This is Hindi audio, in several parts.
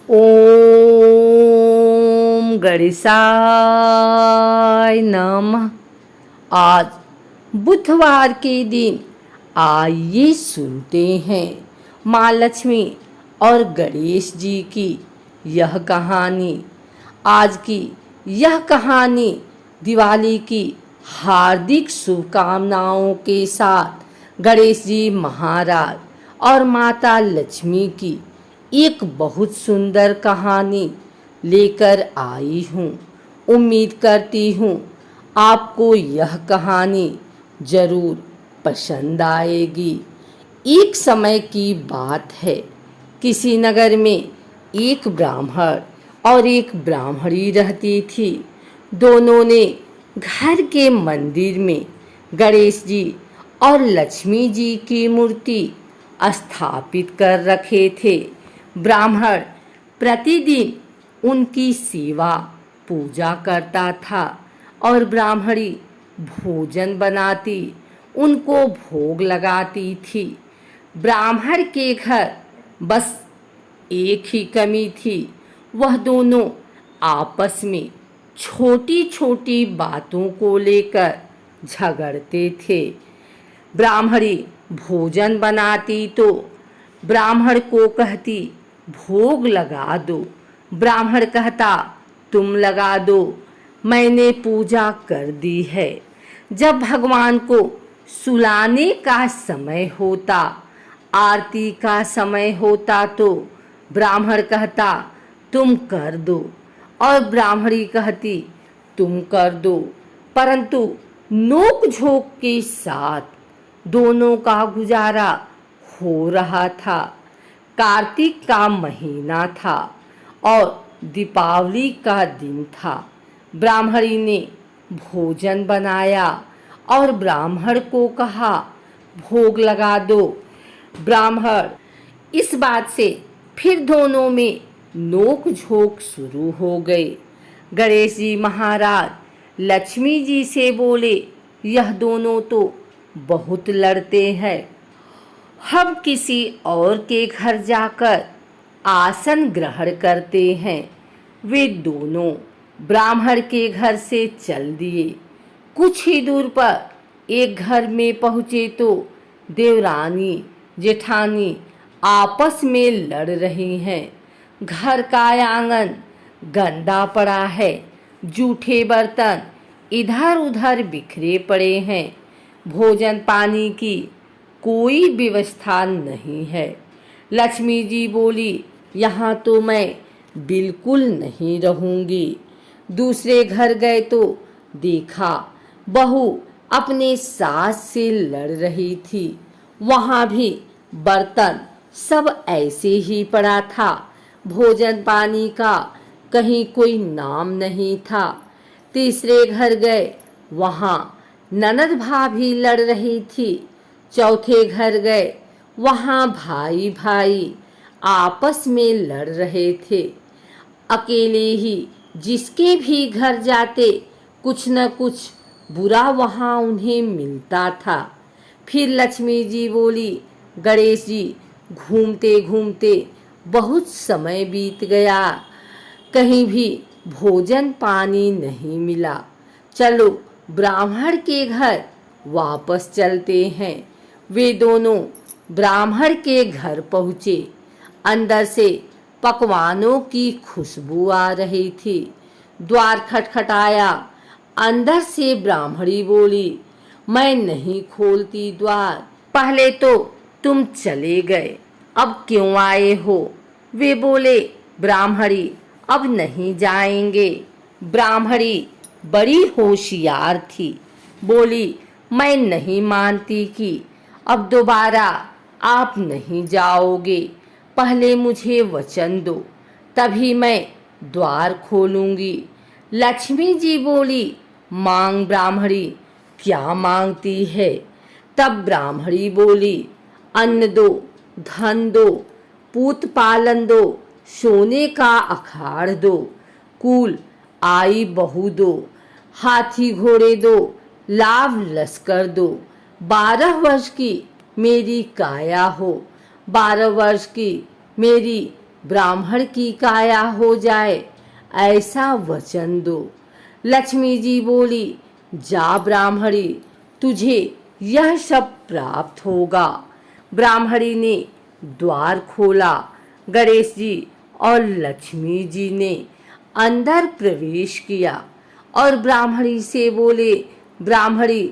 ओम गणेशाय नमः। आज बुधवार के दिन आइए सुनते हैं माँ लक्ष्मी और गणेश जी की यह कहानी। आज की यह कहानी दिवाली की हार्दिक शुभकामनाओं के साथ गणेश जी महाराज और माता लक्ष्मी की एक बहुत सुंदर कहानी लेकर आई हूँ। उम्मीद करती हूँ आपको यह कहानी जरूर पसंद आएगी। एक समय की बात है, किसी नगर में एक ब्राह्मण और एक ब्राह्मणी रहती थी। दोनों ने घर के मंदिर में गणेश जी और लक्ष्मी जी की मूर्ति स्थापित कर रखे थे। ब्राह्मण प्रतिदिन उनकी सेवा पूजा करता था और ब्राह्मणी भोजन बनाती, उनको भोग लगाती थी। ब्राह्मण के घर बस एक ही कमी थी, वह दोनों आपस में छोटी छोटी बातों को लेकर झगड़ते थे। ब्राह्मणी भोजन बनाती तो ब्राह्मण को कहती भोग लगा दो। ब्राह्मण कहता तुम लगा दो, मैंने पूजा कर दी है। जब भगवान को सुलाने का समय होता, आरती का समय होता तो ब्राह्मण कहता तुम कर दो और ब्राह्मणी कहती तुम कर दो। परंतु नोक झोंक के साथ दोनों का गुजारा हो रहा था। कार्तिक का महीना था और दीपावली का दिन था। ब्राह्मणी ने भोजन बनाया और ब्राह्मण को कहा भोग लगा दो। ब्राह्मण इस बात से फिर दोनों में नोक झोंक शुरू हो गई। गणेश जी महाराज लक्ष्मी जी से बोले यह दोनों तो बहुत लड़ते हैं, हम किसी और के घर जाकर आसन ग्रहण करते हैं। वे दोनों ब्राह्मण के घर से चल दिए। कुछ ही दूर पर एक घर में पहुँचे तो देवरानी जेठानी आपस में लड़ रही हैं। घर का आंगन गंदा पड़ा है, जूठे बर्तन इधर उधर बिखरे पड़े हैं, भोजन पानी की कोई व्यवस्था नहीं है। लक्ष्मी जी बोली यहाँ तो मैं बिल्कुल नहीं रहूंगी। दूसरे घर गए तो देखा बहू अपने सास से लड़ रही थी। वहाँ भी बर्तन सब ऐसे ही पड़ा था, भोजन पानी का कहीं कोई नाम नहीं था। तीसरे घर गए, वहाँ ननद भाभी लड़ रही थी। चौथे घर गए, वहाँ भाई भाई आपस में लड़ रहे थे। अकेले ही जिसके भी घर जाते कुछ न कुछ बुरा वहाँ उन्हें मिलता था। फिर लक्ष्मी जी बोली गणेश जी घूमते घूमते बहुत समय बीत गया, कहीं भी भोजन पानी नहीं मिला, चलो ब्राह्मण के घर वापस चलते हैं। वे दोनों ब्राह्मण के घर पहुँचे। अंदर से पकवानों की खुशबू आ रही थी। द्वार खटखटाया। अंदर से ब्राह्मणी बोली मैं नहीं खोलती द्वार, पहले तो तुम चले गए, अब क्यों आए हो? वे बोले ब्राह्मणी अब नहीं जाएंगे। ब्राह्मणी बड़ी होशियार थी, बोली मैं नहीं मानती कि अब दोबारा आप नहीं जाओगे, पहले मुझे वचन दो तभी मैं द्वार खोलूंगी। लक्ष्मी जी बोली मांग ब्राह्मणी, क्या मांगती है? तब ब्राह्मणी बोली अन्न दो, धन दो, पूत पालन दो, सोने का अखाड़ दो, कुल आई बहू दो, हाथी घोड़े दो, लाभ लश्कर दो, 12 वर्ष की मेरी काया हो, 12 वर्ष की मेरी ब्राह्मण की काया हो जाए, ऐसा वचन दो। लक्ष्मी जी बोली, जा ब्राह्मणी, तुझे यह सब प्राप्त होगा। ब्राह्मणी ने द्वार खोला। गणेश जी और लक्ष्मी जी ने अंदर प्रवेश किया और ब्राह्मणी से बोले, ब्राह्मणी,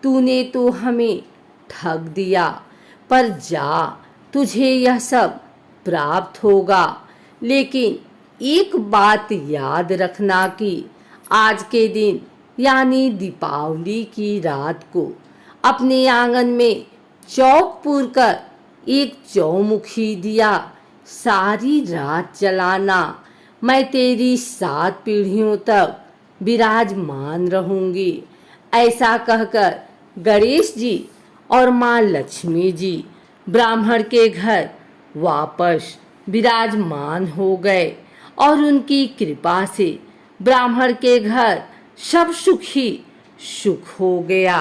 तूने तो हमें ठग दिया, पर जा, तुझे यह सब प्राप्त होगा। लेकिन एक बात याद रखना कि आज के दिन यानी दीपावली की रात को अपने आंगन में चौक पूरकर एक चौमुखी दिया सारी रात जलाना। मैं तेरी 7 पीढ़ियों तक विराजमान रहूंगी। ऐसा कहकर गणेश जी और माँ लक्ष्मी जी ब्राह्मण के घर वापस विराजमान हो गए और उनकी कृपा से ब्राह्मण के घर सब सुख ही सुख हो गया।